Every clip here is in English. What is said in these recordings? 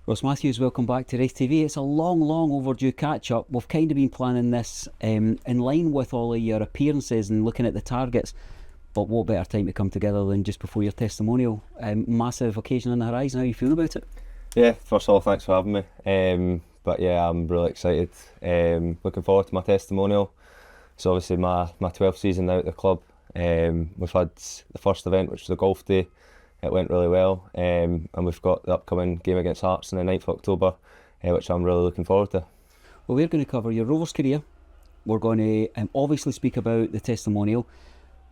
Ross Matthews, welcome back to RaithTV. It's a long overdue catch-up. We've kind of been planning this in line with all of your appearances and looking at the targets, but what better time to come together than just before your testimonial. Massive occasion on the horizon. How are you feeling about it? Yeah, first of all, thanks for having me. But yeah, I'm really excited. Looking forward to my testimonial. It's obviously my 12th season now at the club. We've had the first event, which was a golf day. It went really well, and we've got the upcoming game against Hearts on the 9th of October, which I'm really looking forward to. Well, we're going to cover your Rovers career. We're going to obviously speak about the testimonial,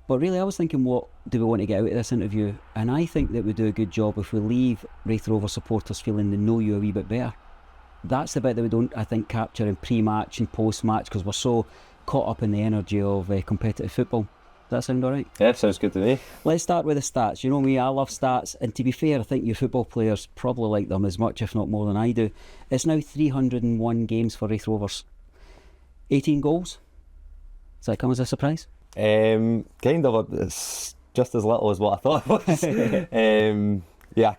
but really I was thinking, what do we want to get out of this interview? And I think that we do a good job if we leave Raith Rovers supporters feeling they know you a wee bit better. That's the bit that we don't, I think, capture in pre-match and post-match because we're so caught up in the energy of competitive football. Does that sound alright? Yeah, sounds good to me. Let's start with the stats. You know me, I love stats, and to be fair, I think you football players probably like them as much, if not more than I do. It's now 301 games for Raith Rovers. 18 goals. Does that come as a surprise? Kind of. It's just as little as what I thought it was. Yeah,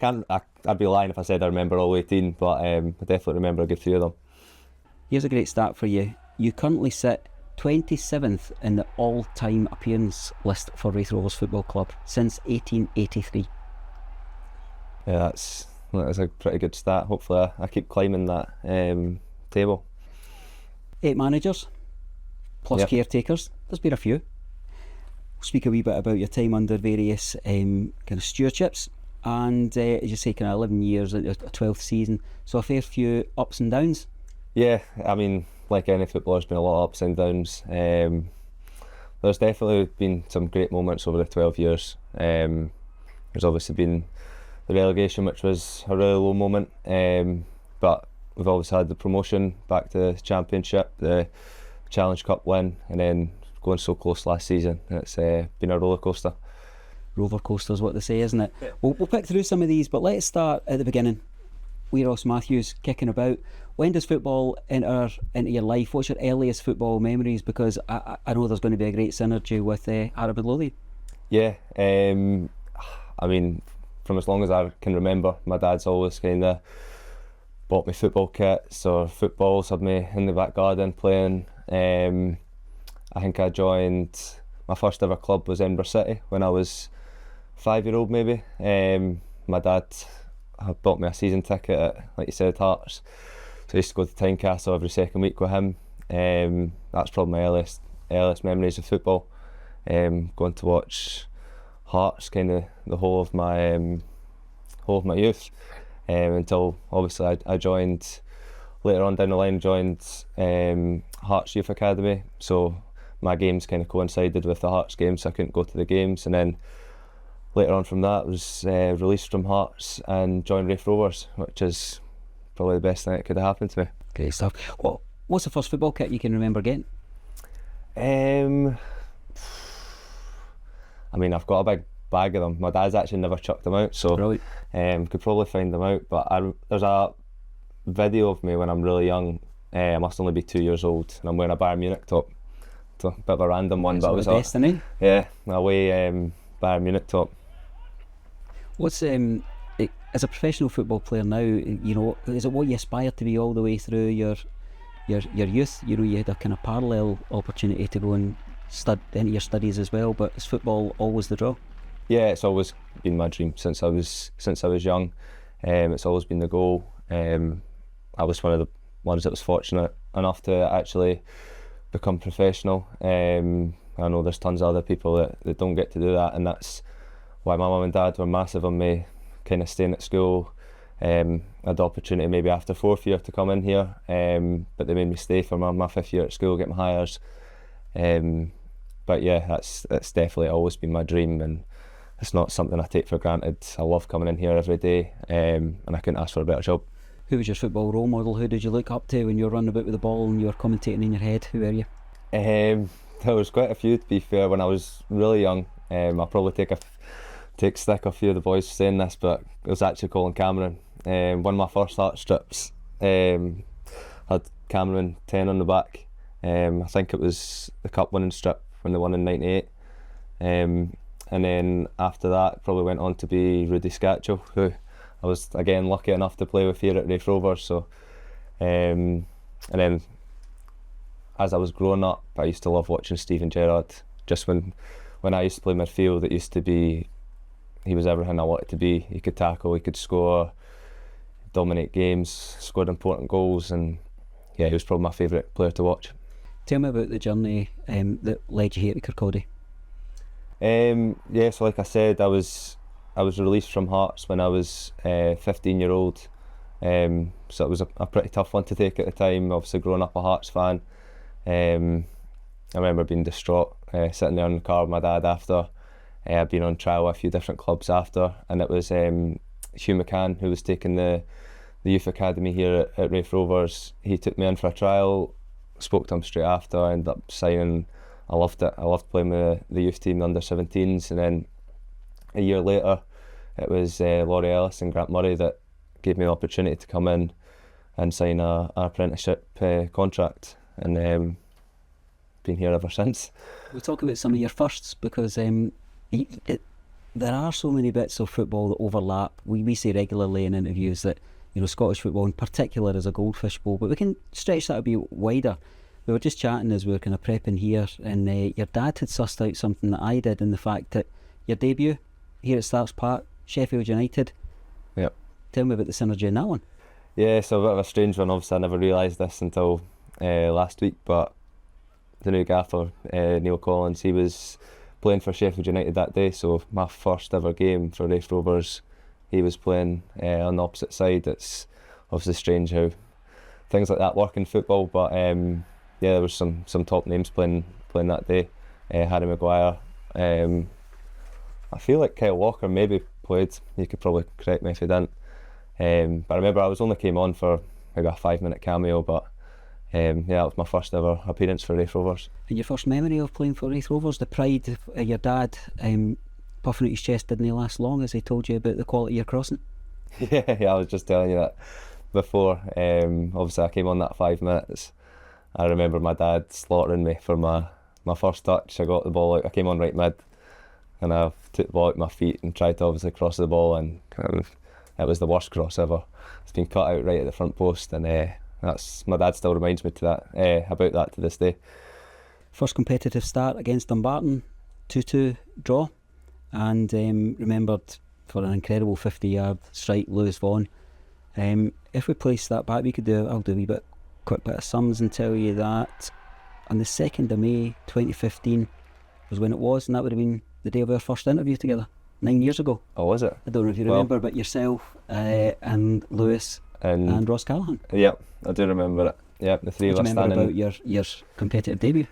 I'd be lying if I said I remember all 18, but I definitely remember a good few of them. Here's a great stat for you. You currently sit 27th in the all-time appearance list for Raith Rovers Football Club since 1883. Yeah, that's a pretty good stat. Hopefully I keep climbing that table. 8 managers plus Yep. caretakers. There's been a few. We'll speak a wee bit about your time under various kind of stewardships, and as you say, kind of 11 years into a 12th season, so a fair few ups and downs. Yeah, I mean, like any footballer, there's been a lot of ups and downs. There's definitely been some great moments over the 12 years. There's obviously been the relegation, which was a really low moment, but we've always had the promotion back to the Championship, the Challenge Cup win, and then going so close last season. It's been a roller coaster. Roller coaster is what they say, isn't it? Yeah. We'll pick through some of these, but let's start at the beginning. Wee Ross Matthews kicking about. When does football enter into your life? What's your earliest football memories? Because I know there's going to be a great synergy with Arab and Lothian. Yeah, I mean, from as long as I can remember, my dad's always kind of bought me football kits or footballs, had me in the back garden playing. I think I joined, my first ever club was Edinburgh City when I was 5-year-old maybe. My dad had bought me a season ticket at, like you said, Hearts. So I used to go to Tynecastle every second week with him. That's probably my earliest memories of football. Going to watch Hearts kind of the whole of my youth, until obviously I joined later on down the line, joined Hearts Youth Academy. So my games kind of coincided with the Hearts games, so I couldn't go to the games. And then later on from that, was released from Hearts and joined Raith Rovers, which is probably the best thing that could have happened to me. Great stuff. What's the first football kit you can remember getting? I mean, I've got a big bag of them. My dad's actually never chucked them out, so could probably find them out. But there's a video of me when I'm really young. I must only be 2 years old, and I'm wearing a Bayern Munich top. So a bit of a random one, but it was destiny. Yeah, my away Bayern Munich top. What's as a professional football player now, you know, is it what you aspired to be all the way through your youth? You know, you had a kind of parallel opportunity to go and into your studies as well, but is football always the draw? Yeah, it's always been my dream since I was young. It's always been the goal. I was one of the ones that was fortunate enough to actually become professional. I know there's tons of other people that don't get to do that, and that's why my mum and dad were massive on me kind of staying at school. I had the opportunity maybe after 4th year to come in here, but they made me stay for my 5th year at school, get my hires. But yeah, that's definitely always been my dream, and it's not something I take for granted. I love coming in here every day, and I couldn't ask for a better job. Who was your football role model? Who did you look up to when you were running about with the ball and you were commentating in your head? Who were you? There was quite a few, to be fair. When I was really young, I'll probably take stick a few of the boys saying this, but it was actually Colin Cameron. One of my first art strips had Cameron 10 on the back. I think it was the cup winning strip when they won in '98. And then after that, probably went on to be Rudy Scatchell, who I was again lucky enough to play with here at Raith Rovers. So, and then as I was growing up, I used to love watching Steven Gerrard. Just when I used to play midfield, it used to be, he was everything I wanted to be. He could tackle, he could score, dominate games, scored important goals, and yeah, he was probably my favourite player to watch. Tell me about the journey that led you here to Kirkcaldy. Yeah, so like I said, I was released from Hearts when I was 15-year-old. So it was a pretty tough one to take at the time, obviously growing up a Hearts fan. I remember being distraught, sitting there in the car with my dad after. I'd been on trial with a few different clubs after, and it was Hugh McCann who was taking the youth academy here at Raith Rovers. He took me in for a trial, spoke to him straight after, I ended up signing. I loved it. I loved playing with the youth team, the under-17s, and then a year later it was Laurie Ellis and Grant Murray that gave me the opportunity to come in and sign an apprenticeship contract, and been here ever since. We'll talk about some of your firsts, because there are so many bits of football that overlap. We say regularly in interviews that, you know, Scottish football in particular is a goldfish bowl, but we can stretch that a bit wider. We were just chatting as we were kind of prepping here, and your dad had sussed out something that I did, in the fact that your debut here at Starks Park, Sheffield United. Yep. Tell me about the synergy in that one. Yeah, so a bit of a strange one. Obviously I never realised this until last week, but the new gaffer, Neil Collins, he was playing for Sheffield United that day, so my first ever game for Raith Rovers, he was playing on the opposite side. It's obviously strange how things like that work in football, but yeah, there was some top names playing that day. Harry Maguire, I feel like Kyle Walker maybe played, you could probably correct me if he didn't, but I remember I only came on for maybe a 5-minute cameo, but yeah, that was my first ever appearance for Raith Rovers. And your first memory of playing for Raith Rovers, the pride of your dad puffing out his chest didn't last long as he told you about the quality of your crossing? Yeah, I was just telling you that before. Obviously I came on that 5 minutes. I remember my dad slaughtering me for my first touch. I got the ball out, I came on right mid, and I took the ball out my feet and tried to obviously cross the ball, and it was the worst cross ever. It's been cut out right at the front post, and that's, my dad still reminds me about that to this day. First competitive start against Dumbarton, 2-2 draw, and remembered for an incredible 50-yard strike, Lewis Vaughan. If we place that back, I'll do a wee quick bit of sums and tell you that on the 2nd of May 2015 was when it was, and that would have been the day of our first interview together, 9 years ago. Oh, was it? I don't know if you remember, but yourself and Lewis and Ross Callaghan. Yeah, I do remember it. Yeah, the three of us standing. What do you remember about your competitive debut?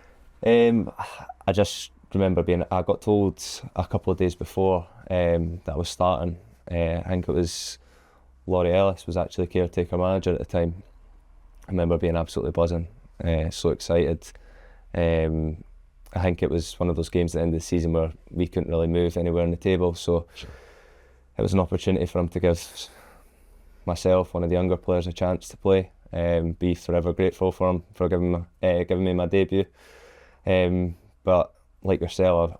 I just remember I got told a couple of days before that I was starting. I think it was Laurie Ellis was actually caretaker manager at the time. I remember being absolutely buzzing, so excited. I think it was one of those games at the end of the season where we couldn't really move anywhere on the table, so it was an opportunity for him to give myself, one of the younger players, a chance to play. Be forever grateful for him for giving me my debut. But like yourself,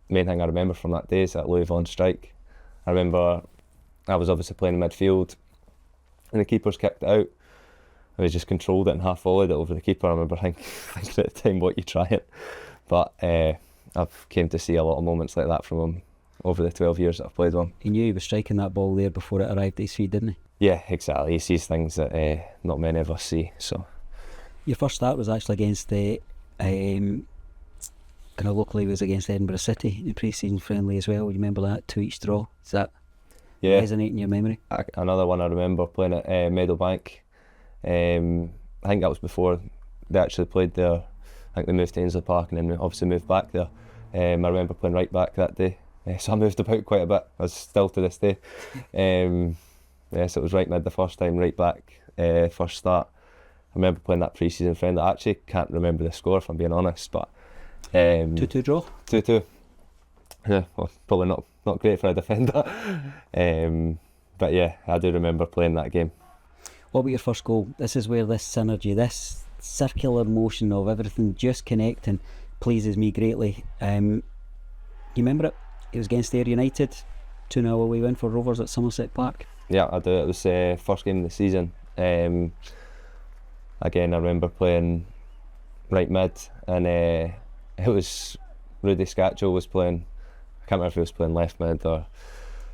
main thing I remember from that day is that Louis Vaughan strike. I remember I was obviously playing in midfield, and the keeper's kicked it out. I just controlled it and half volleyed it over the keeper. I remember thinking at the time, what you trying? But I've came to see a lot of moments like that from him over the 12 years that I've played with him. He knew he was striking that ball there before it arrived at his feet, didn't he? Yeah, exactly. He sees things that not many of us see. So, your first start was actually against the kind of locally, was against Edinburgh City in the pre-season friendly as well. You remember that 2-each draw? Does that resonate in your memory? Another one I remember playing at Meadowbank. I think that was before they actually played there. I think they moved to Ainsley Park and then obviously moved back there. I remember playing right back that day, so I moved about quite a bit, as still to this day. So it was right mid the first time, right back first start. I remember playing that pre-season friend. I actually can't remember the score if I'm being honest, but 2-2 draw. 2-2. Yeah, well, probably not great for a defender. But yeah, I do remember playing that game. What about your first goal? This is where this synergy, this circular motion of everything just connecting, pleases me greatly. You remember it? It was against Ayr United, 2-0 away win for Rovers at Somerset Park. Yeah, I do. It was first game of the season. Again, I remember playing right mid, and it was Rudy Scatchell was playing. I can't remember if he was playing left mid or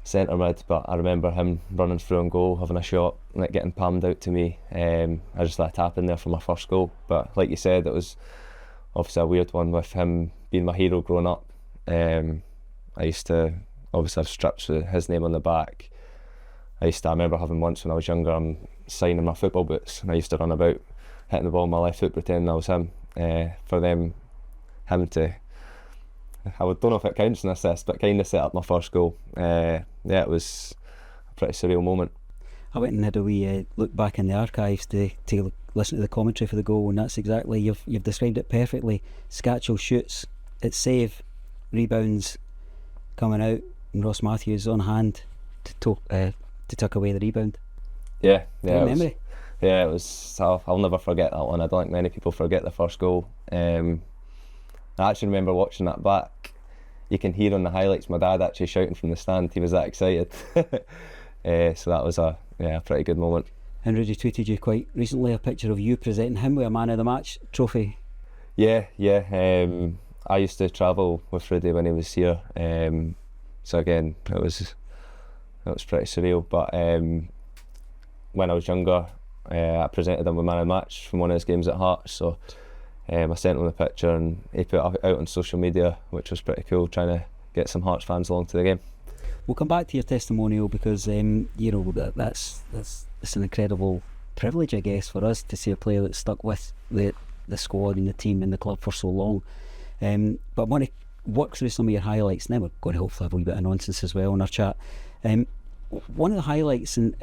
centre mid, but I remember him running through on goal, having a shot, like getting palmed out to me. I just let a tap in there for my first goal. But like you said, it was obviously a weird one with him being my hero growing up. I used to obviously have strips with his name on the back. I remember having once when I was younger, I'm signing my football boots, and I used to run about hitting the ball with my left foot pretending I was him. For him to, I don't know if it counts an assist, but kind of set up my first goal. Yeah, it was a pretty surreal moment. I went and had a wee look back in the archives to listen to the commentary for the goal, and that's exactly, you've described it perfectly. Scatchell shoots, it's save, rebounds coming out, and Ross Matthews on hand to tuck away the rebound. Yeah, Great memory. Yeah, it was. I'll never forget that one. I don't think many people forget the first goal. I actually remember watching that back. You can hear on the highlights my dad actually shouting from the stand. He was that excited. So that was a pretty good moment. And Rudy tweeted you quite recently a picture of you presenting him with a man of the match trophy. Yeah. I used to travel with Rudy when he was here. So again, it was pretty surreal. But when I was younger, I presented him with man of the match from one of his games at Hearts. So I sent him the picture, and he put it out on social media, which was pretty cool, trying to get some Hearts fans along to the game. We'll come back to your testimonial because that's an incredible privilege, I guess, for us to see a player that's stuck with the squad and the team and the club for so long. But I want to work through some of your highlights, and then we're going to hopefully have a wee bit of nonsense as well in our chat. One of the highlights, and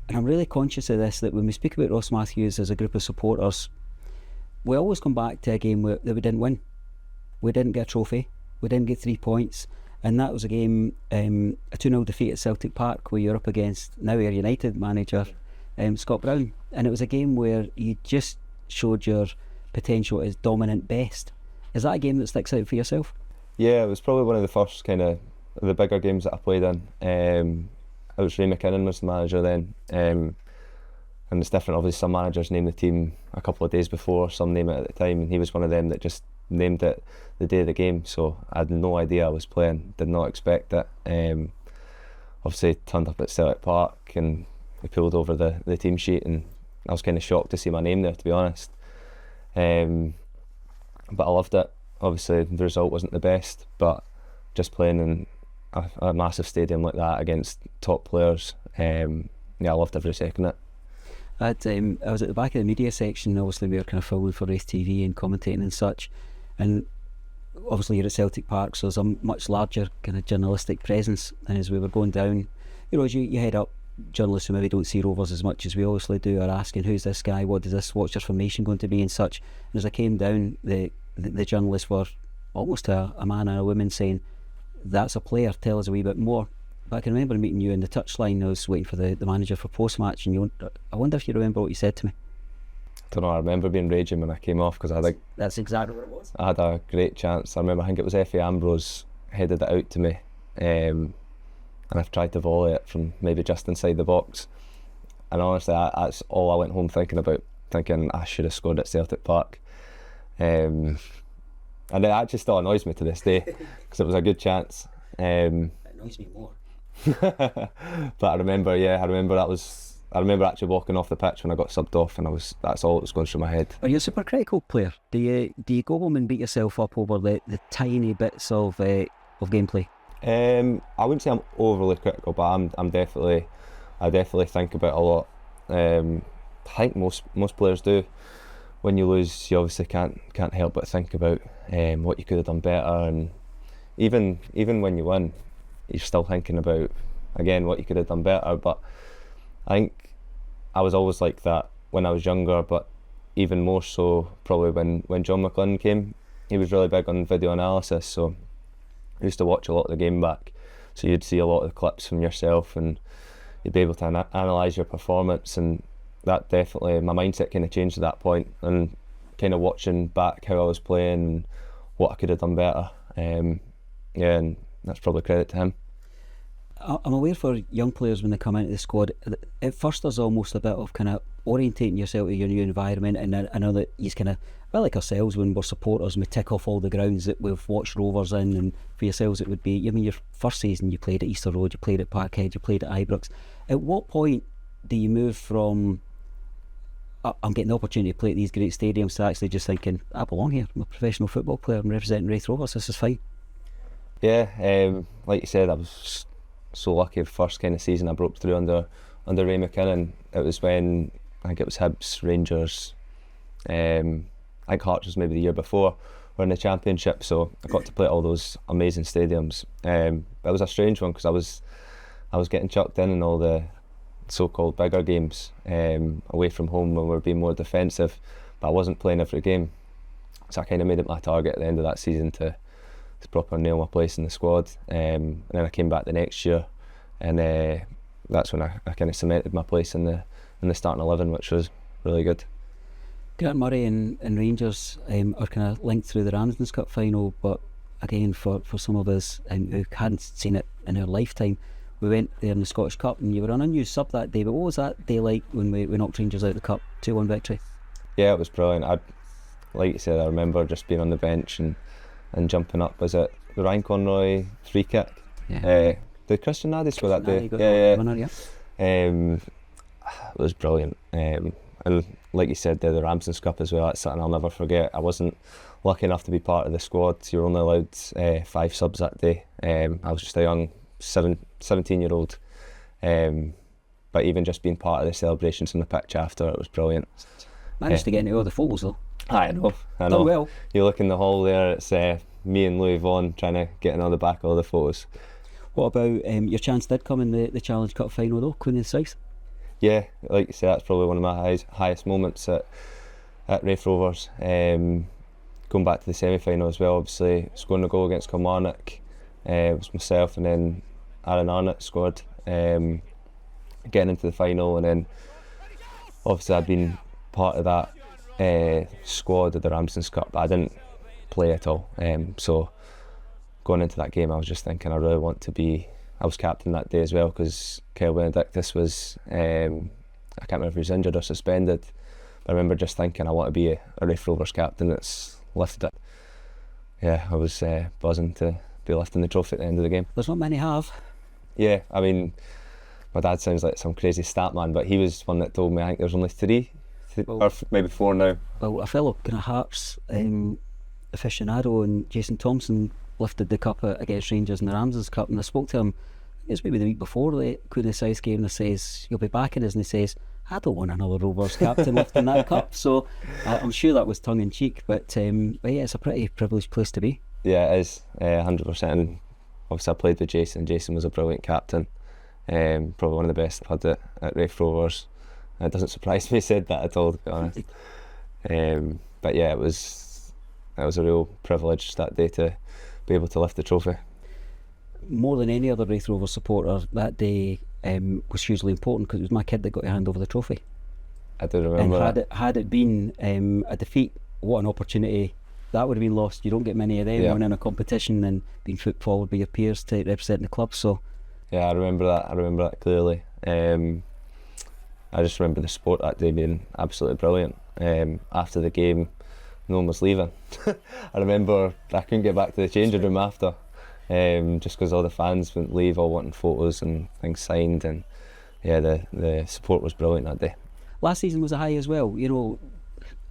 I'm really conscious of this, that when we speak about Ross Matthews as a group of supporters, we always come back to a game that we didn't win. We didn't get a trophy, we didn't get 3 points, and that was a game, a 2-0 defeat at Celtic Park, where you're up against now Ayr United manager Scott Brown, and it was a game where you just showed your potential as dominant best. Is that a game that sticks out for yourself? Yeah, it was probably one of the first kind of the bigger games that I played in. It was Ray McKinnon was the manager then, and it's different. Obviously, some managers name the team a couple of days before, some name it at the time, and he was one of them that just named it the day of the game. So I had no idea I was playing, did not expect it. Obviously, turned up at Celtic Park and he pulled over the team sheet, and I was kind of shocked to see my name there, to be honest. But I loved it. Obviously, the result wasn't the best, but just playing in a massive stadium like that against top players, I loved every second of it. I was at the back of the media section. Obviously we were kind of filming for RaithTV and commentating and such, and obviously you're at Celtic Park, so there's a much larger kind of journalistic presence. And as we were going down, as you head up, journalists who maybe don't see Rovers as much as we obviously do are asking, who's this guy, what's your formation going to be and such. And as I came down, the journalists were almost a man and a woman saying, that's a player, tell us a wee bit more. But I can remember meeting you in the touchline. I was waiting for the manager for post-match, and I wonder if you remember what you said to me. I don't know, I remember being raging when I came off, because that's exactly what it was. I had a great chance. I think it was Effie Ambrose headed it out to me, and I've tried to volley it from maybe just inside the box, and honestly that's all I went home thinking about, thinking I should have scored at Celtic Park. And it actually still annoys me to this day, because it was a good chance. It annoys me more. But I remember actually walking off the pitch when I got subbed off, and that's all that was going through my head. Are you a Supercritical player? Do you go home and beat yourself up over the tiny bits of gameplay? I wouldn't say I'm overly critical, but I definitely think about it a lot. I think most players do. When you lose, you obviously can't help but think about what you could have done better, and even when you win, you're still thinking about again what you could have done better. But I think I was always like that when I was younger, but even more so probably when John McLean came. He was really big on video analysis, so I used to watch a lot of the game back, so you'd see a lot of the clips from yourself and you'd be able to analyse your performance, and that definitely, my mindset kind of changed at that point, and kind of watching back how I was playing and what I could have done better. And that's probably credit to him. I'm aware for young players when they come into the squad, at first there's almost a bit of kind of orientating yourself to your new environment, and I know that you kind of, well, like ourselves when we're supporters, we tick off all the grounds that we've watched Rovers in, and for yourselves it would be, I mean, your first season you played at Easter Road, you played at Parkhead, you played at Ibrox. At what point do you move from I'm getting the opportunity to play at these great stadiums to actually just thinking, I belong here, I'm a professional football player, I'm representing Raith Rovers, this is fine? Yeah, like you said, I was so lucky the first kind of season I broke through under Ray McKinnon. It was when, I think it was Hibs, Rangers, I think Hearts was maybe the year before, were in the Championship, so I got to play at all those amazing stadiums. But it was a strange one because I was getting chucked in all the so-called bigger games away from home when we were being more defensive, but I wasn't playing every game, so I kind of made it my target at the end of that season to proper nail my place in the squad, and then I came back the next year, and that's when I kind of cemented my place in the starting 11, which was really good. Grant Murray and Rangers are kind of linked through the Ramsden's Cup final, but again for some of us who hadn't seen it in our lifetime, we went there in the Scottish Cup and you were an unused sub that day, but what was that day like when we knocked Rangers out of the Cup, 2-1 victory? Yeah, it was brilliant. Like you said, I remember just being on the bench and jumping up. Was it the Ryan Conroy free kick? Yeah. Did Christian Naddy score that day? Yeah. It was brilliant. And like you said, the Ramsden's Cup as well, that's something I'll never forget. I wasn't lucky enough to be part of the squad. You were only allowed 5 subs that day. I was just a young 17-year-old. But even just being part of the celebrations on the pitch after, it was brilliant. Managed to get into all the photos though. I know. Done well. You look in the hall there, it's me and Louis Vaughan trying to get in on the back of all the photos. What about your chance did come in the Challenge Cup final though, Queen of the South? Yeah, like you say, that's probably one of my highest moments at Raith Rovers. Going back to the semi-final as well, obviously scoring a goal against Kilmarnock, it was myself and then Aaron Arnott scored, getting into the final, and then obviously I'd been part of that squad of the Ramsden's Cup, but I didn't play at all. So going into that game, I was just thinking I really want to be. I was captain that day as well because Kyle Benedictus was. I can't remember if he was injured or suspended. But I remember just thinking I want to be a Raith Rovers captain that's lifted it. Yeah, I was buzzing to be lifting the trophy at the end of the game. There's not many have. Yeah, I mean, my dad sounds like some crazy stat man, but he was one that told me I think there's only 3. Or maybe 4 now. Well, a fellow kind of Hearts aficionado and Jason Thompson lifted the cup against Rangers in the Ramsden's Cup, and I spoke to him, it's maybe the week before the Queen of the South game, and he says, you'll be back in us, and he says, I don't want another Rovers captain lifting that cup, so I'm sure that was tongue in cheek, but yeah, it's a pretty privileged place to be. Yeah, it is, 100%, and obviously I played with Jason. Jason was a brilliant captain, probably one of the best I've had at Raith Rovers. It doesn't surprise me he said that at all, to be honest. But yeah, it was a real privilege that day to be able to lift the trophy. More than any other Raith Rovers supporter, that day was hugely important because it was my kid that got to hand over the trophy. I do remember and had it been a defeat, what an opportunity that would have been lost. You don't get many of them winning a competition and being put forward by your peers to represent the club. So yeah, I remember that clearly. I just remember the support that day being absolutely brilliant. After the game, no one was leaving. I remember I couldn't get back to the changing room after, just because all the fans wouldn't leave, all wanting photos and things signed, and yeah, the support was brilliant that day. Last season was a high as well. You know,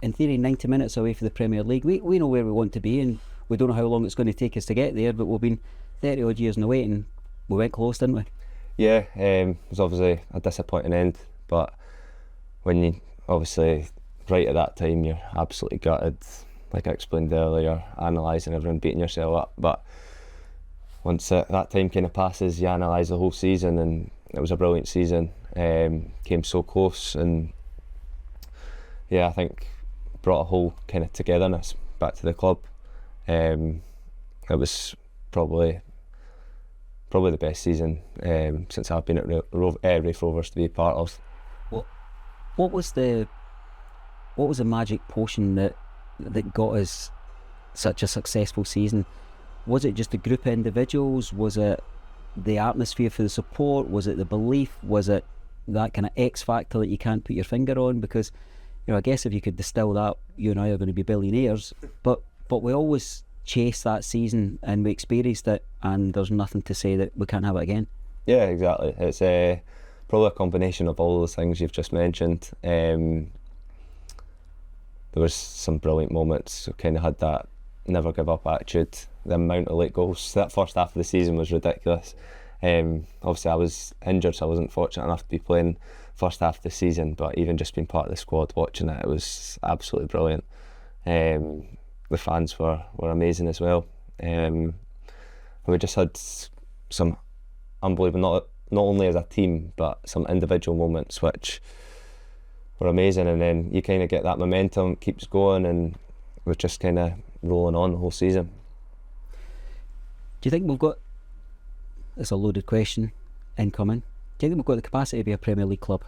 in theory, 90 minutes away from the Premier League. We know where we want to be, and we don't know how long it's going to take us to get there, but we've been 30 odd years in the wait, and we went close, didn't we? Yeah, it was obviously a disappointing end, but when you obviously right at that time you're absolutely gutted, like I explained earlier, analysing everyone, beating yourself up, but once that time kind of passes, you analyse the whole season, and it was a brilliant season. Came so close, and yeah, I think brought a whole kind of togetherness back to the club. It was probably the best season since I've been at Raith Rovers to be part of. What was the magic potion that got us such a successful season? Was it just a group of individuals? Was it the atmosphere for the support? Was it the belief? Was it that kind of X factor that you can't put your finger on? Because, I guess if you could distill that, you and I are going to be billionaires. But we always chase that season and we experienced it, and there's nothing to say that we can't have it again. Yeah, exactly. It's probably a combination of all those things you've just mentioned. There was some brilliant moments. We kind of had that never give up attitude. The amount of late goals that first half of the season was ridiculous. Obviously I was injured, so I wasn't fortunate enough to be playing first half of the season, but even just being part of the squad watching it, it was absolutely brilliant. The fans were amazing as well. We just had some unbelievable, not only as a team but some individual moments which were amazing, and then you kind of get that momentum, keeps going, and we're just kind of rolling on the whole season. Do you think we've got, it's a loaded question incoming, do you think we've got the capacity to be a Premier League club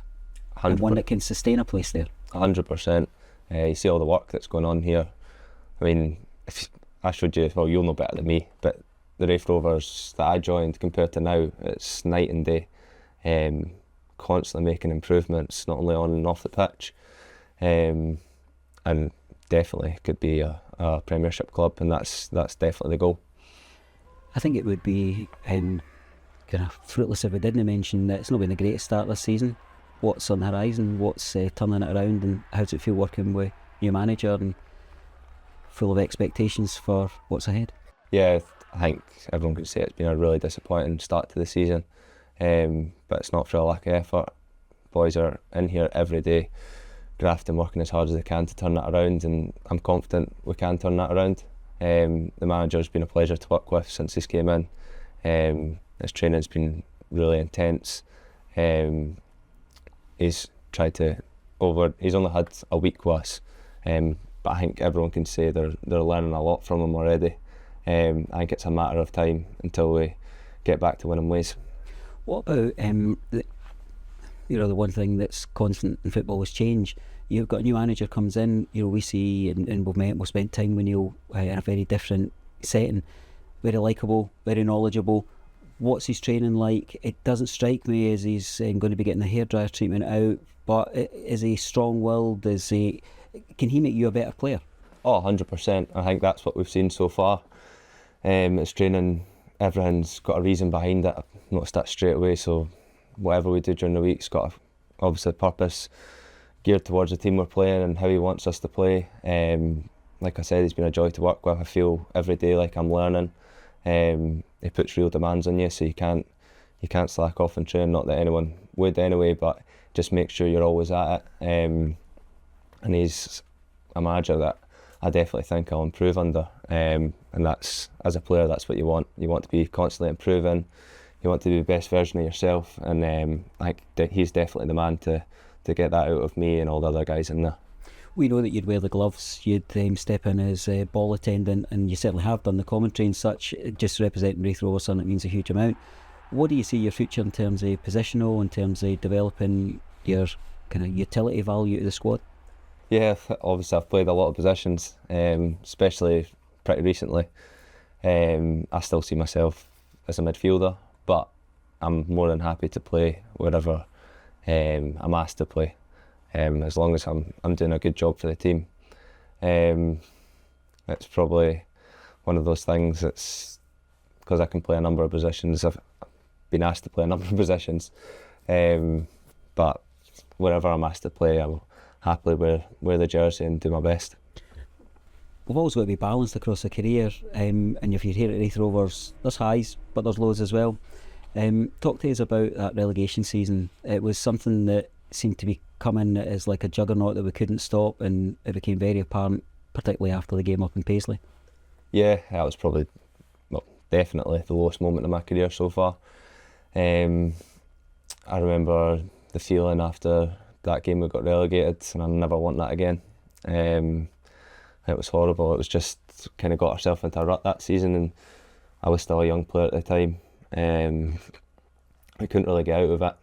100%. and one that can sustain a place there? 100%. You see all the work that's going on here. I mean, if I showed you, well, you'll know better than me, but the Raith Rovers that I joined compared to now, it's night and day. Constantly making improvements, not only on and off the pitch, and definitely could be a Premiership club, and that's definitely the goal. I think it would be kind of fruitless if we didn't mention that it's not been the greatest start this season. What's on the horizon? What's turning it around, and how does it feel working with new manager and full of expectations for what's ahead? Yeah, I think everyone can say it's been a really disappointing start to the season, but it's not for a lack of effort. Boys are in here every day, grafting, working as hard as they can to turn that around, and I'm confident we can turn that around. The manager's been a pleasure to work with since he's came in. His training's been really intense. He's tried to he's only had a week with us, but I think everyone can say they're learning a lot from him already. I think it's a matter of time until we get back to winning ways. What about the one thing that's constant in football is change. You've got a new manager comes in, we see, and we've spent time with Neil in a very different setting, very likeable, very knowledgeable. What's his training like? It doesn't strike me as he's going to be getting the hairdryer treatment out, but is he strong-willed? Can he make you a better player? Oh, 100%. I think that's what we've seen so far. His training, everything's got a reason behind it. I've noticed that straight away, so whatever we do during the week's got obviously a purpose geared towards the team we're playing and how he wants us to play. Like I said, he's been a joy to work with. I feel every day like I'm learning. He puts real demands on you, so you can't slack off and train. Not that anyone would anyway, but just make sure you're always at it. And he's a manager that I definitely think I'll improve under. And that's, as a player, that's what you want. You want to be constantly improving. You want to be the best version of yourself, and I think he's definitely the man to get that out of me and all the other guys in there. We know that you'd wear the gloves, you'd step in as a ball attendant, and you certainly have done the commentary and such, just representing Raith Rovers, and it means a huge amount. What do you see your future in terms of positional, in terms of developing your kind of utility value to the squad? Yeah, obviously I've played a lot of positions, especially pretty recently. I still see myself as a midfielder, but I'm more than happy to play wherever I'm asked to play, as long as I'm doing a good job for the team. It's probably one of those things that's because I can play a number of positions. I've been asked to play a number of positions, but wherever I'm asked to play, I will happily wear the jersey and do my best. We've always got to be balanced across a career, and if you're here at Raith Rovers, there's highs, but there's lows as well. Talk to us about that relegation season. It was something that seemed to be coming as like a juggernaut that we couldn't stop, and it became very apparent, particularly after the game up in Paisley. Yeah, that was probably, definitely the lowest moment of my career so far. I remember the feeling after that game we got relegated, and I never want that again. It was horrible. It was just kind of got ourselves into a rut that season, and I was still a young player at the time. I couldn't really get out of it,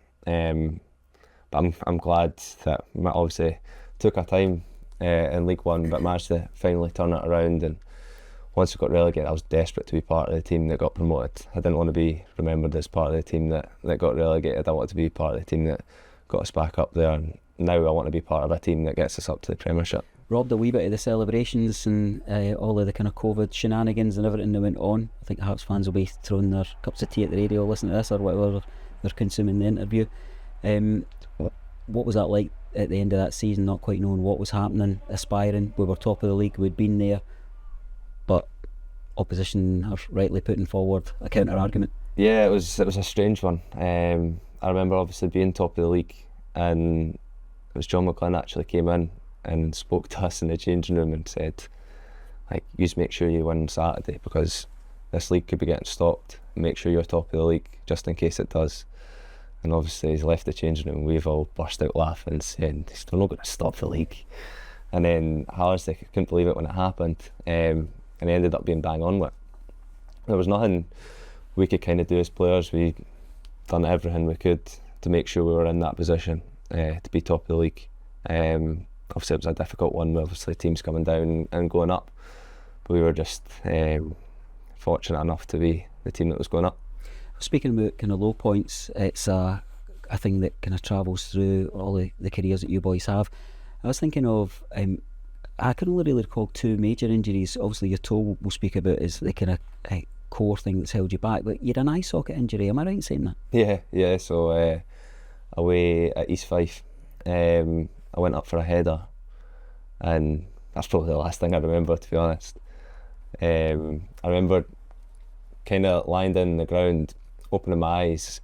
but I'm glad that obviously took our time in League One, but managed to finally turn it around and once we got relegated, I was desperate to be part of the team that got promoted. I didn't want to be remembered as part of the team that got relegated. I wanted to be part of the team that got us back up there, and now I want to be part of a team that gets us up to the Premiership. Robbed a wee bit of the celebrations and all of the kind of COVID shenanigans and everything that went on. I think Hearts fans will be throwing their cups of tea at the radio, listening to this or whatever they're consuming the interview. What was that like at the end of that season, not quite knowing what was happening, aspiring? We were top of the league, we'd been there, but opposition are rightly putting forward a counter argument. Yeah, it was a strange one. I remember obviously being top of the league, and it was John McGlynn actually came in and spoke to us in the changing room and said, like, you just make sure you win Saturday, because this league could be getting stopped. Make sure you're top of the league just in case it does. And obviously he's left the changing room, we've all burst out laughing and saying, they're not going to stop the league. And then Hearts, they couldn't believe it when it happened, and it ended up being bang on with it. There was nothing we could kind of do as players. We done everything we could to make sure we were in that position to be top of the league. Obviously it was a difficult one, with obviously teams coming down and going up, but we were just fortunate enough to be the team that was going up. Speaking about kind of low points, it's a thing that kind of travels through all the careers that you boys have. I was thinking of, I can only really recall 2 major injuries. Obviously your toe we'll speak about is the kind of core thing that's held you back, but you had an eye socket injury, am I right in saying that? Yeah, so away at East Fife, I went up for a header, and that's probably the last thing I remember, to be honest. I remember kind of lying down on the ground, opening my eyes,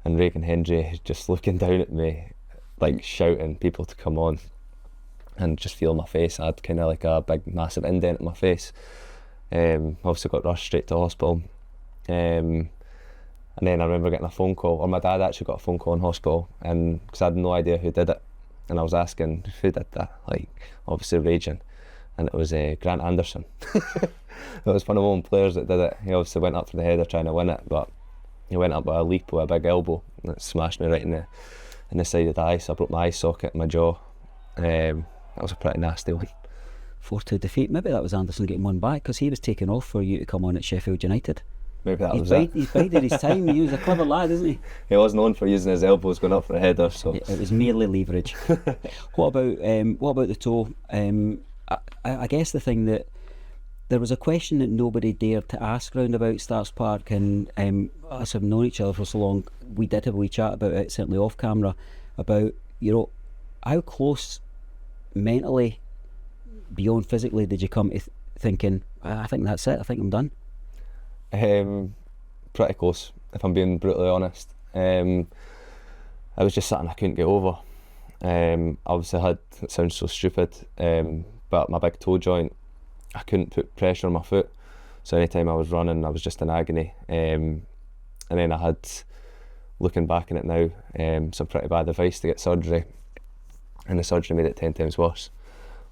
and Reagan Hendry just looking down at me, like shouting people to come on, and just feeling my face. I had kind of like a big massive indent in my face. Obviously got rushed straight to hospital, and then I remember getting a phone call, or my dad actually got a phone call in hospital, and because I had no idea who did it, and I was asking who did that, like obviously raging, and it was Grant Anderson. It was one of my own players that did it. He obviously went up for the header trying to win it, but he went up with a leap with a big elbow, and it smashed me right in the side of the eye, so I broke my eye socket in my jaw. That was a pretty nasty one. 4-2 defeat. Maybe that was Anderson getting one back, because he was taken off for you to come on at Sheffield United. Maybe that was it. He's bided his time. He was a clever lad, isn't he? He was known for using his elbows going up for a header. So it was merely leverage. What about the toe? I guess the thing that there was a question that nobody dared to ask round about Starks Park, and us having known each other for so long, we did have a wee chat about it, certainly off camera, about, you know, how close mentally, beyond physically, did you come to thinking, I think that's it, I think I'm done? Pretty close, if I'm being brutally honest. I was just something I couldn't get over. Obviously it sounds so stupid, but my big toe joint, I couldn't put pressure on my foot, so anytime I was running I was just in agony, and then I had, looking back on it now, some pretty bad advice to get surgery, and the surgery made it 10 times worse,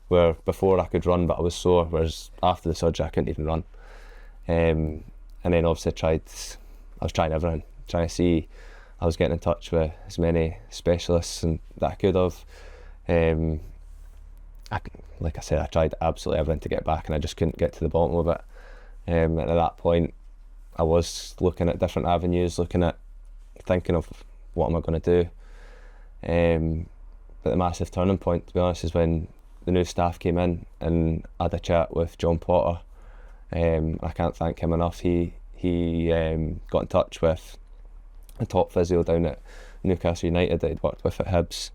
where before I could run but I was sore, whereas after the surgery I couldn't even run. And then obviously I was trying everything, trying to see, I was getting in touch with as many specialists that I could have. Like I said, I tried absolutely everything to get back, and I just couldn't get to the bottom of it. And at that point I was looking at different avenues, thinking of what am I going to do. But the massive turning point, to be honest, is when the new staff came in and I had a chat with John Potter. I can't thank him enough. He got in touch with a top physio down at Newcastle United that he'd worked with at Hibs,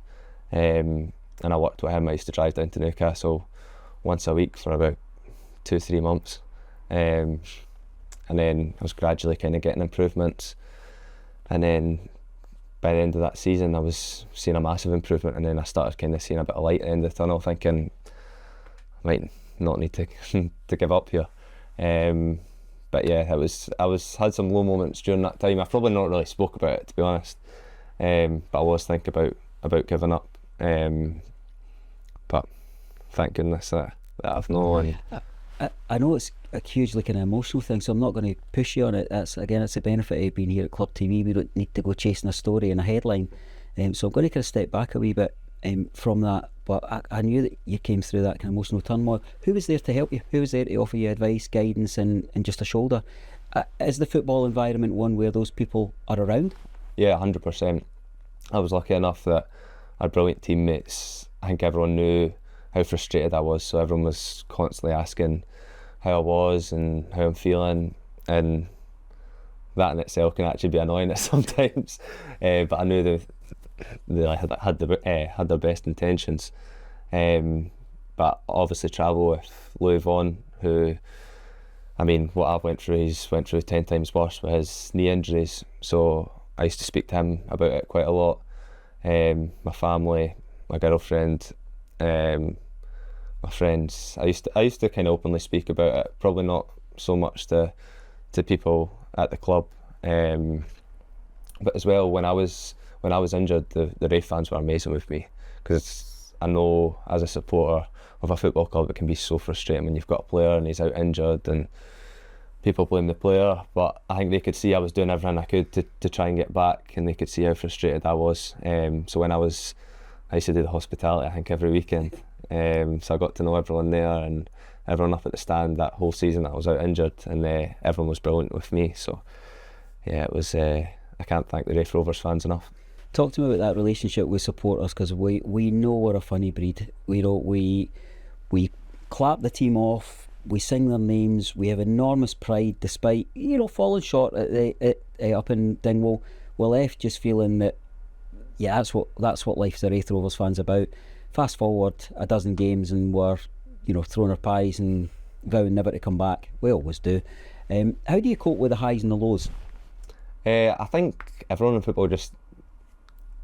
and I worked with him. I used to drive down to Newcastle once a week for about 2-3 months, and then I was gradually kind of getting improvements, and then by the end of that season I was seeing a massive improvement, and then I started kind of seeing a bit of light at the end of the tunnel, thinking I might not need to to give up here. But yeah, I had some low moments during that time. I've probably not really spoke about it, to be honest, but I was thinking about giving up, but thank goodness that I've not won. I know it's a hugely kind of emotional thing, so I'm not going to push you on it. It's the benefit of being here at Club TV. We don't need to go chasing a story and a headline, so I'm going to kind of step back a wee bit from that. but I knew that you came through that kind of emotional turmoil. Who was there to help you? Who was there to offer you advice, guidance, and just a shoulder? Is the football environment one where those people are around? Yeah, 100%. I was lucky enough that I had brilliant teammates. I think everyone knew how frustrated I was, so everyone was constantly asking how I was and how I'm feeling, and that in itself can actually be annoying at sometimes. But I knew that I had their best intentions. But obviously travel with Louis Vaughan, who, I mean, what I've went through, he's went through 10 times worse with his knee injuries. So I used to speak to him about it quite a lot. My family, my girlfriend, my friends. I used to kind of openly speak about it. Probably not so much to people at the club, but as well when I was injured, the Raith fans were amazing with me, because I know as a supporter of a football club it can be so frustrating when you've got a player and he's out injured and people blame the player, but I think they could see I was doing everything I could to try and get back, and they could see how frustrated I was. So when I used to do the hospitality, I think, every weekend. So I got to know everyone there and everyone up at the stand that whole season that I was out injured, and everyone was brilliant with me. So yeah, it was. I can't thank the Raith Rovers fans enough. Talk to me about that relationship with supporters, because we know we're a funny breed. We clap the team off, we sing their names, we have enormous pride despite falling short up in Dingwall. We're left just feeling that that's what life's the Raith Rovers fans about. Fast forward a dozen games and we're throwing our pies and vowing never to come back. We always do. How do you cope with the highs and the lows? I think everyone in football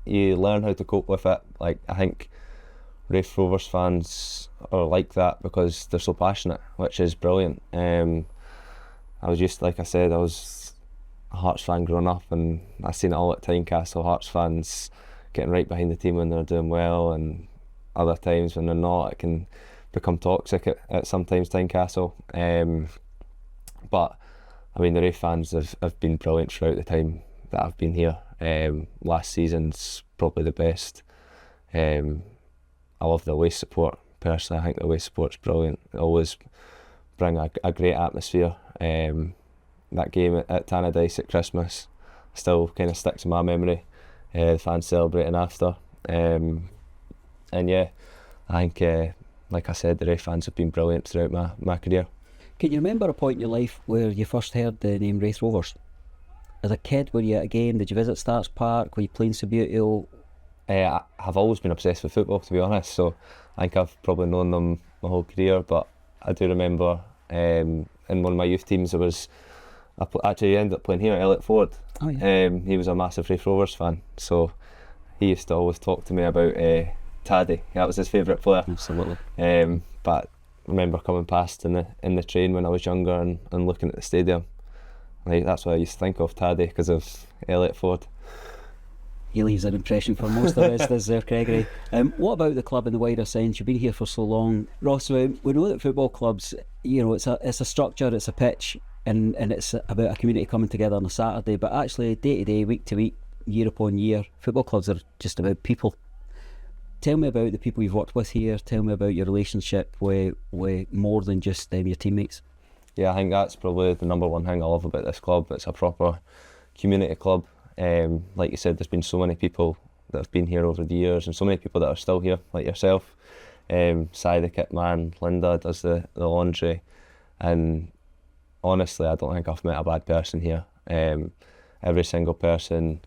you learn how to cope with it. Like, I think Raith Rovers fans are like that because they're so passionate, which is brilliant. I was like I said, I was a Hearts fan growing up, and I seen it all at Tynecastle. Hearts fans getting right behind the team when they're doing well, and other times when they're not, it can become toxic at sometimes Tynecastle. But I mean, the Raith fans have been brilliant throughout the time that I've been here. Last season's probably the best. I love the away support. Personally, I think the away support's brilliant. They always bring a great atmosphere. That game at Tannadice at Christmas still kind of sticks in my memory. The fans celebrating after. And yeah, I think, like I said, the Raith fans have been brilliant throughout my career. Can you remember a point in your life where you first heard the name Raith Rovers? As a kid, were you at a game? Did you visit Starks Park? Were you playing Subbuteo? I've always been obsessed with football, to be honest, so I think I've probably known them my whole career, but I do remember in one of my youth teams I actually ended up playing here, Elliot Ford. Oh, yeah. He was a massive Raith Rovers fan, so he used to always talk to me about Taddy. That was his favourite player. Absolutely. But I remember coming past in the train when I was younger and looking at the stadium. Like, that's what I used to think of, Taddy, because of Elliot Ford. He leaves an impression for most of us, does there, Gregory? What about the club in the wider sense? You've been here for so long, Ross. We know that football clubs, it's a structure, it's a pitch, and it's about a community coming together on a Saturday. But actually, day to day, week to week, year upon year, football clubs are just about people. Tell me about the people you've worked with here. Tell me about your relationship with more than just your teammates. Yeah, I think that's probably the number one thing I love about this club. It's a proper community club. Like you said, there's been so many people that have been here over the years, and so many people that are still here, like yourself. Si, the kit man, Linda does the laundry, and honestly, I don't think I've met a bad person here. Every single person,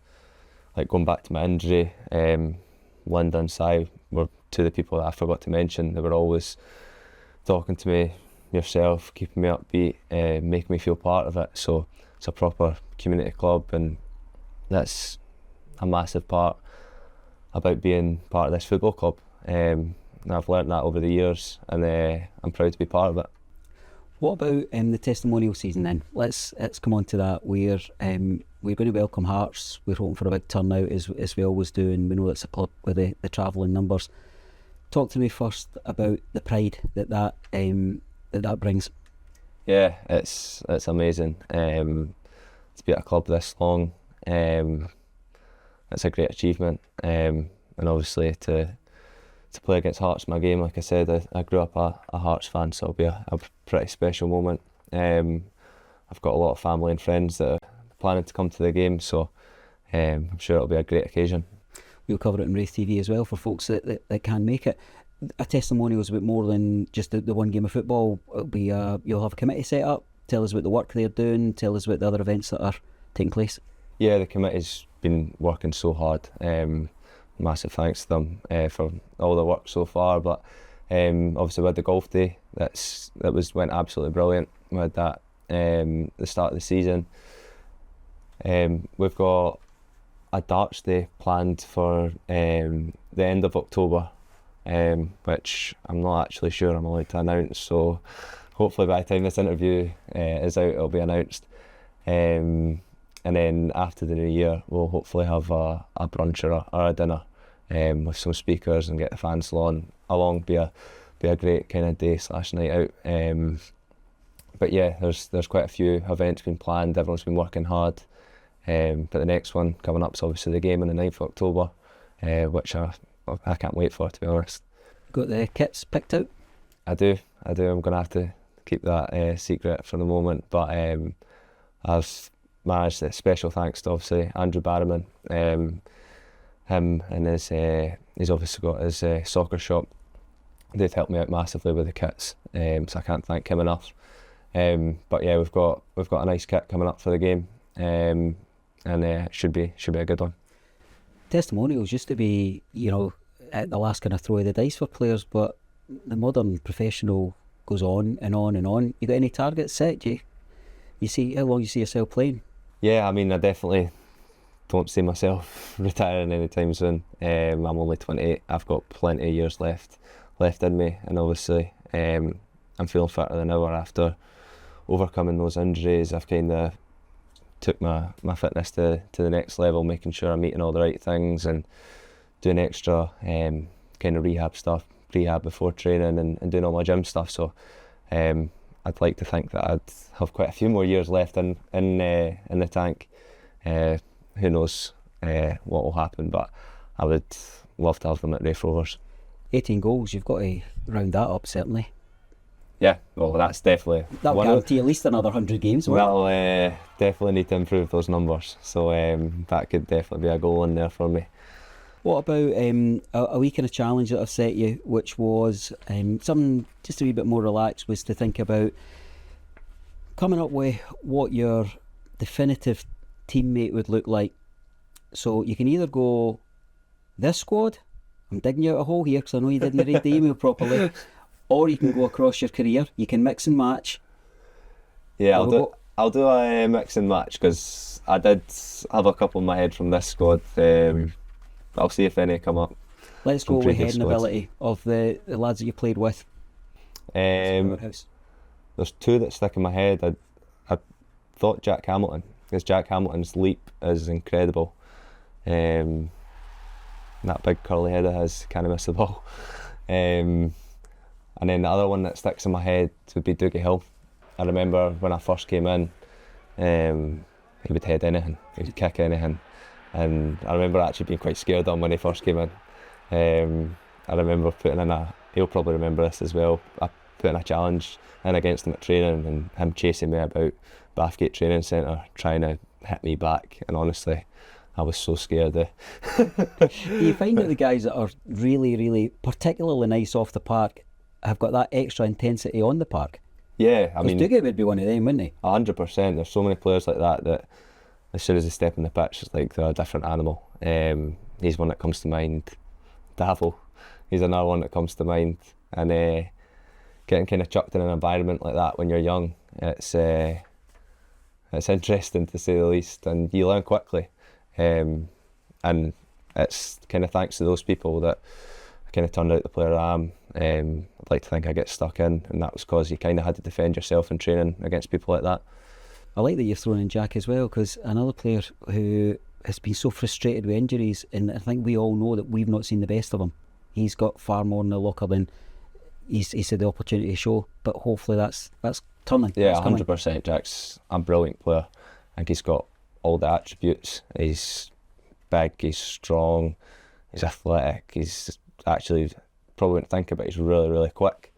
like going back to my injury, Linda and Si were two of the people that I forgot to mention. They were always talking to me, yourself, keeping me upbeat, making me feel part of it. So it's a proper community club, and that's a massive part about being part of this football club. And I've learnt that over the years, and I'm proud to be part of it. What about the testimonial season then? Let's come on to that. We're going to welcome Hearts. We're hoping for a big turnout as we always do, and we know it's a club with the travelling numbers. Talk to me first about the pride that brings. Yeah, it's amazing. To be at a club this long, it's a great achievement, and obviously to to play against Hearts in my game. Like I said, I grew up a Hearts fan, so it'll be a pretty special moment. I've got a lot of family and friends that are planning to come to the game, so I'm sure it'll be a great occasion. We'll cover it on RaithTV as well for folks that can make it. A testimonial is a bit more than just the one game of football. It'll be you'll have a committee set up. Tell us about the work they're doing. Tell us about the other events that are taking place. Yeah, the committee's been working so hard. Massive thanks to them for all the work so far. But obviously with the golf day, went absolutely brilliant. We had that the start of the season. We've got a darts day planned for the end of October, which I'm not actually sure I'm allowed to announce. So hopefully by the time this interview is out, it'll be announced. And then after the new year, we'll hopefully have a brunch or a dinner with some speakers and get the fans along. Be a great kind of day / night out. But yeah, there's quite a few events been planned. Everyone's been working hard. But the next one coming up is obviously the game on the 9th of October, which I can't wait for, to be honest. Got the kits picked out? I do. I'm going to have to keep that secret for the moment. But I've managed it. Special thanks to obviously Andrew Barrowman. Him and he's obviously got his soccer shop. They've helped me out massively with the kits, so I can't thank him enough. But yeah, we've got a nice kit coming up for the game, and it should be a good one. Testimonials used to be, at the last kind of throw of the dice for players, but the modern professional goes on and on and on. You got any targets set? You see how long you see yourself playing? Yeah, I mean, I definitely don't see myself retiring anytime soon. I'm only 28. I've got plenty of years left in me, and obviously I'm feeling fitter than ever after overcoming those injuries. I've kind of took my fitness to the next level, making sure I'm eating all the right things and doing extra kind of rehab before training and doing all my gym stuff. So I'd like to think that I'd have quite a few more years left in the tank. Who knows what will happen, but I would love to have them at Raith Rovers. 18 goals, you've got to round that up, certainly. Yeah, well, that's definitely... That'll guarantee at least another 100 games, won't it? That'll definitely need to improve those numbers, so that could definitely be a goal in there for me. What about a wee kind of challenge that I've set you, which was something just a wee bit more relaxed, was to think about coming up with what your definitive teammate would look like. So you can either go, this squad, I'm digging you out a hole here because I know you didn't read the email properly, or you can go across your career. You can mix and match. Yeah, I'll do a mix and match, because I did have a couple in my head from this squad. I'll see if any come up. Let's go with head and ability of the lads that you played with. There's two that stick in my head. I thought Jack Hamilton, because Jack Hamilton's leap is incredible. That big curly head of his, can't miss the ball. And then the other one that sticks in my head would be Dougie Hill. I remember when I first came in, he would head anything, he would kick anything. And I remember actually being quite scared of him when he first came in. I remember putting in he'll probably remember this as well, I put in a challenge in against him at training, and him chasing me about Bathgate Training Centre, trying to hit me back, and honestly, I was so scared. Do you find that the guys that are really, really particularly nice off the park have got that extra intensity on the park? Yeah, I mean, Dougie would be one of them, wouldn't he? 100%. There's so many players like that as soon as they step in the pitch, it's like they're a different animal. He's one that comes to mind. Davil, he's another one that comes to mind. And getting kind of chucked in an environment like that when you're young, it's interesting to say the least, and you learn quickly. And it's kind of thanks to those people that I kind of turned out the player I am. I'd like to think I get stuck in, and that was because you kind of had to defend yourself in training against people like that. I like that you've thrown in Jack as well, because another player who has been so frustrated with injuries, and I think we all know that we've not seen the best of him. He's got far more in the locker than he's had the opportunity to show, but hopefully that's turning. Yeah, 100%. Jack's a brilliant player. I think he's got all the attributes. He's big, he's strong, he's athletic, he's actually probably wouldn't think about. He's really, really quick.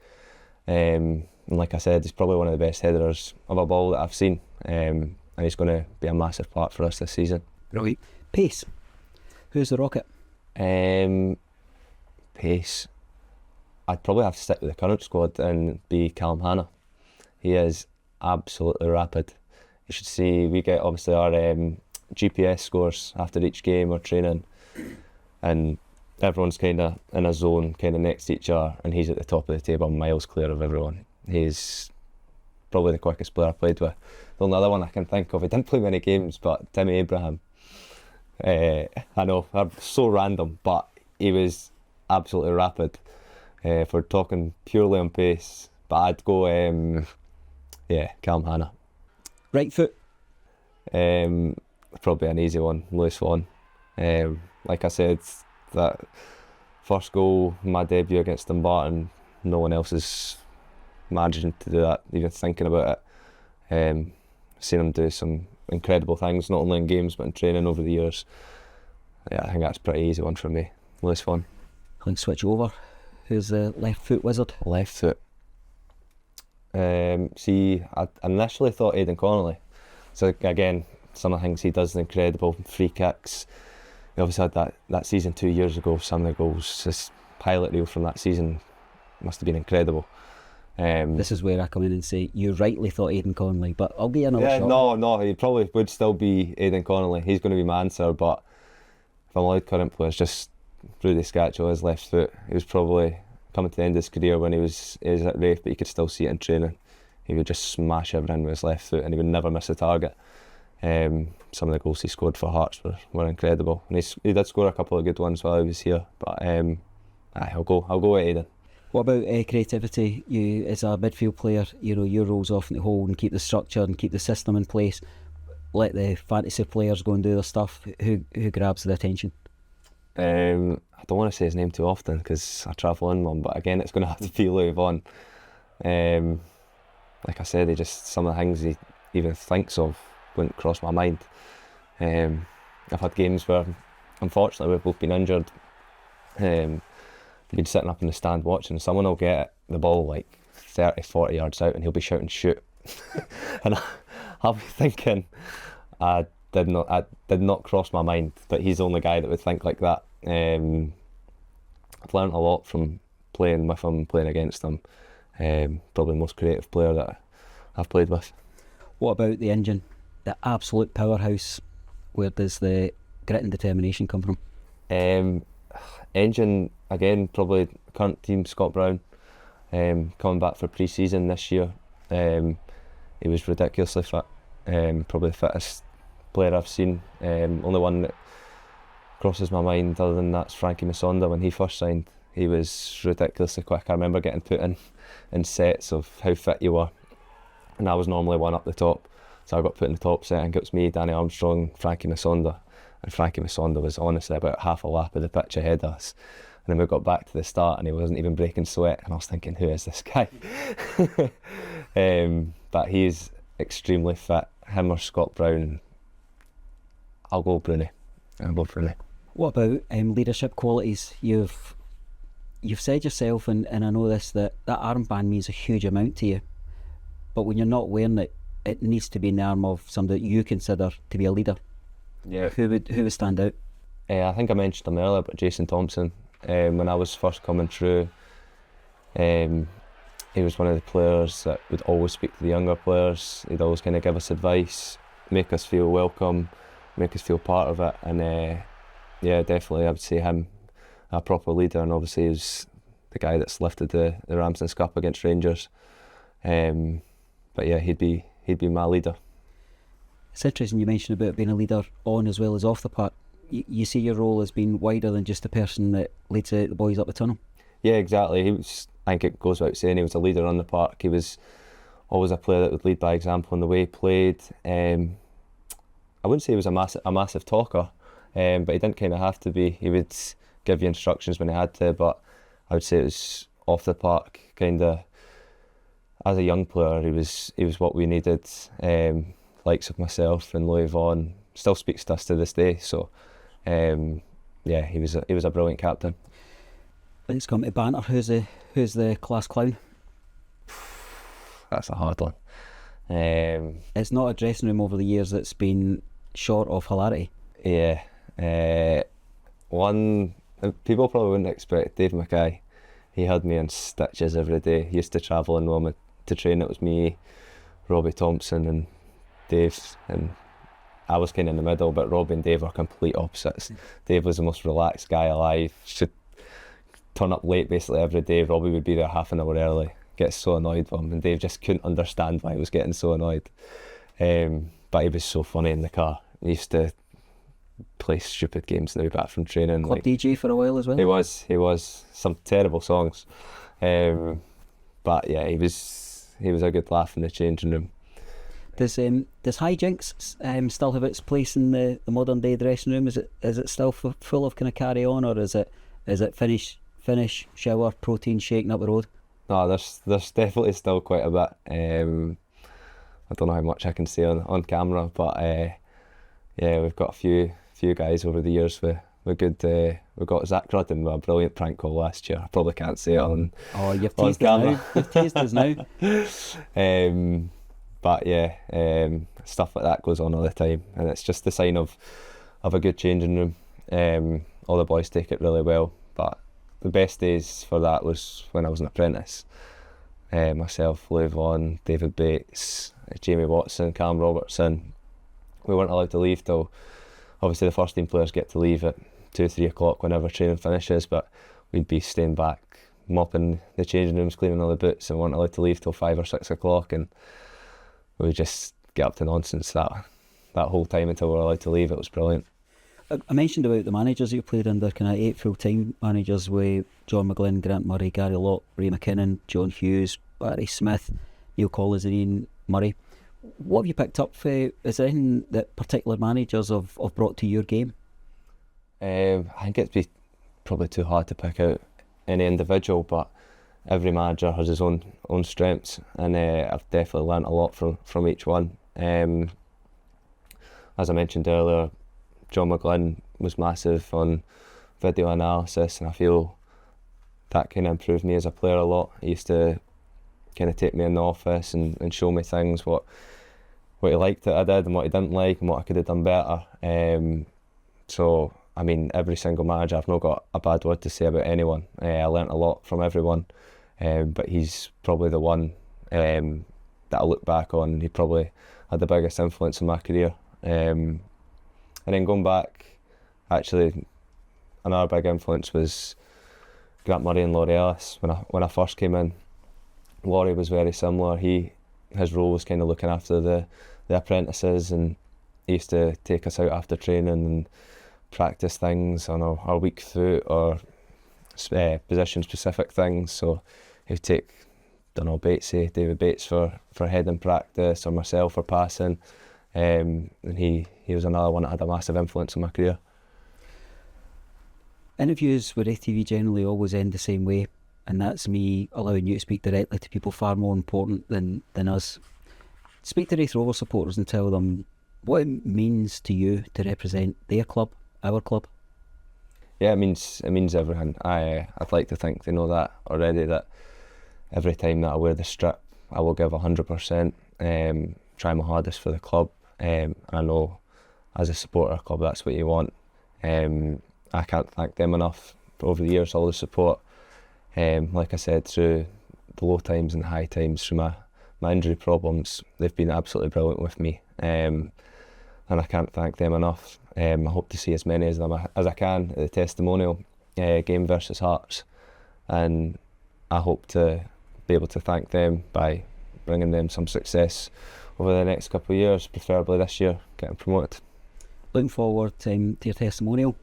And like I said, he's probably one of the best headers of a ball that I've seen. And he's going to be a massive part for us this season. Right. Pace. Who's the rocket? Pace. I'd probably have to stick with the current squad and be Callum Hannah. He is absolutely rapid. You should see, we get obviously our GPS scores after each game or training, and everyone's kind of in a zone kind of next to each other, and he's at the top of the table, miles clear of everyone. He's probably the quickest player I played with. The only other one I can think of, he didn't play many games, but Timmy Abraham. I know, I'm so random, but he was absolutely rapid. If we're talking purely on pace, but I'd go, Callum Hannah. Right foot. Probably an easy one, Lewis Vaughan. Like I said, that first goal, my debut against Barton, no one else is managing to do that, even thinking about it. Seen him do some incredible things, not only in games but in training over the years. Yeah, I think that's a pretty easy one for me, Lewis Vaughan. I think switch over. Who's the left foot wizard? Left foot. See, I initially thought Aiden Connor. So again, some of the things he does are incredible. Free kicks. He obviously had that season 2 years ago. Some of the goals, this highlight reel from that season must have been incredible. This is where I come in and say you rightly thought Aiden Connolly, but I'll give you another shot. No, he probably would still be Aiden Connolly. He's going to be my answer, but if I'm allowed current players, just Rudy Scatchell, his left foot. He was probably coming to the end of his career when he was at Raith, but you could still see it in training. He would just smash everything with his left foot, and he would never miss a target. Some of the goals he scored for Hearts were incredible, and he did score a couple of good ones while he was here. But I'll go with Aiden. What about creativity? You, as a midfield player, your role's often to hold and keep the structure and keep the system in place. Let the fantasy players go and do their stuff. Who grabs the attention? I don't want to say his name too often because I travel in one, but again, it's going to have to be Louis Vaughan. Like I said, some of the things he even thinks of wouldn't cross my mind. I've had games where, unfortunately, we've both been injured. Been sitting up in the stand watching, someone will get the ball like 30-40 yards out and he'll be shouting shoot. And I'll be thinking, I did not cross my mind, but he's the only guy that would think like that. I've learnt a lot from playing with him, playing against him. Probably the most creative player that I've played with. What about the engine, the absolute powerhouse? Where does the grit and determination come from? Engine, again, probably current team, Scott Brown, coming back for pre-season this year. He was ridiculously fit, probably the fittest player I've seen. Only one that crosses my mind other than that's Frankie Masonda. When he first signed, he was ridiculously quick. I remember getting put in sets of how fit you were, and I was normally one up the top, so I got put in the top set. I think it was me, Danny Armstrong, Frankie Masonda. And Frankie Masonda was honestly about half a lap of the pitch ahead of us. And then we got back to the start and he wasn't even breaking sweat. And I was thinking, who is this guy? But he's extremely fit. Him or Scott Brown. I'll go Bruni. What about leadership qualities? You've said yourself, and I know this, that armband means a huge amount to you. But when you're not wearing it, it needs to be in the arm of somebody that you consider to be a leader. Yeah. Who would stand out? I think I mentioned him earlier, but Jason Thompson. When I was first coming through, he was one of the players that would always speak to the younger players. He'd always kind of give us advice, make us feel welcome, make us feel part of it. And definitely I would say him a proper leader. And obviously he's the guy that's lifted the Ramsden's Cup against Rangers. But yeah, he'd be my leader. It's interesting you mentioned about being a leader on as well as off the park. You see your role as being wider than just the person that leads the boys up the tunnel. Yeah, exactly. I think it goes without saying, he was a leader on the park. He was always a player that would lead by example in the way he played. I wouldn't say he was a massive talker, but he didn't kind of have to be. He would give you instructions when he had to, but I would say it was off the park kind of. As a young player, he was what we needed. Likes of myself and Louis Vaughan still speaks to us to this day. So, he was a brilliant captain. It's come to banter. Who's the class clown? That's a hard one. It's not a dressing room over the years that's been short of hilarity. Yeah. One, people probably wouldn't expect, Dave Mackay. He had me in stitches every day. He used to travel in with me to train. It was me, Robbie Thompson and Dave, and I was kind of in the middle, but Robbie and Dave were complete opposites. Dave was the most relaxed guy alive. Should turn up late basically every day. Robbie would be there half an hour early. Get so annoyed with him, and Dave just couldn't understand why he was getting so annoyed. But he was so funny in the car. He used to play stupid games now back from training. Club DJ for a while as well. He was some terrible songs, but yeah, he was a good laugh in the changing room. Does hijinks still have its place in the modern day dressing room? Is it still full of kind of carry on, or is it finish, shower, protein shake, and up the road? No, there's definitely still quite a bit. I don't know how much I can say on camera, but yeah, we've got a few guys over the years with good. We've got Zach Rudden with a brilliant prank call last year. I probably can't say it on. Oh, you've teased us now. You've teased us now. But yeah, stuff like that goes on all the time, and it's just the sign of a good changing room. All the boys take it really well, but the best days for that was when I was an apprentice. Myself, Lou Vaughan, David Bates, Jamie Watson, Cam Robertson. We weren't allowed to leave till, obviously the first team players get to leave at 2-3 o'clock whenever training finishes, but we'd be staying back, mopping the changing rooms, cleaning all the boots, and weren't allowed to leave till 5 or 6 o'clock, and we would just get up to nonsense that whole time until we were allowed to leave. It was brilliant. I mentioned about the managers you played under, kind of 8 full-time managers with John McGlynn, Grant Murray, Gary Locke, Ray McKinnon, John Hughes, Barry Smith, Neil Collins and Ian Murray. What have you picked up? Is there anything that particular managers have brought to your game? I think it'd be probably too hard to pick out any individual, but every manager has his own strengths, and I've definitely learnt a lot from each one. As I mentioned earlier, John McGlynn was massive on video analysis, and I feel that kind of improved me as a player a lot. He used to kind of take me in the office and show me things, what he liked that I did and what he didn't like and what I could have done better. So, I mean, every single manager, I've not got a bad word to say about anyone. I learnt a lot from everyone, but he's probably the one that I look back on. He probably had the biggest influence in my career. And then going back, actually, another big influence was Grant Murray and Laurie Ellis. When I first came in, Laurie was very similar. His role was kind of looking after the apprentices, and he used to take us out after training and practice things on our week through or position specific things. So he'd take, David Bates for heading practice, or myself for passing. And he was another one that had a massive influence on my career. Interviews with RaithTV generally always end the same way, and that's me allowing you to speak directly to people far more important than us. Speak to Raith Rovers supporters and tell them what it means to you to represent their club, our club. Yeah, it means everything. I'd like to think they know that already, that every time that I wear the strip I will give 100%, try my hardest for the club. And I know as a supporter club that's what you want. I can't thank them enough for over the years, all the support. Like I said, through the low times and the high times, through my injury problems, they've been absolutely brilliant with me. And I can't thank them enough. I hope to see as many of them as I can at the testimonial game versus Hearts, and I hope to be able to thank them by bringing them some success over the next couple of years, preferably this year, getting promoted. Looking forward to your testimonial.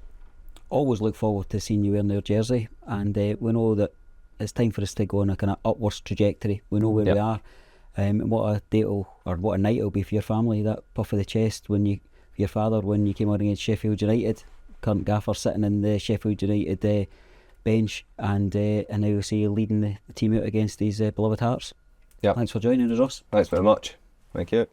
Always look forward to seeing you wearing their jersey, and we know that it's time for us to go on a kind of upwards trajectory. We know where we are, and what a night it'll be for your family. That puff of the chest for your father when you came on against Sheffield United, current gaffer sitting in the Sheffield United bench, and now we see you leading the team out against these beloved Hearts. Yep. Thanks for joining us, Ross. Thanks very much. Thank you.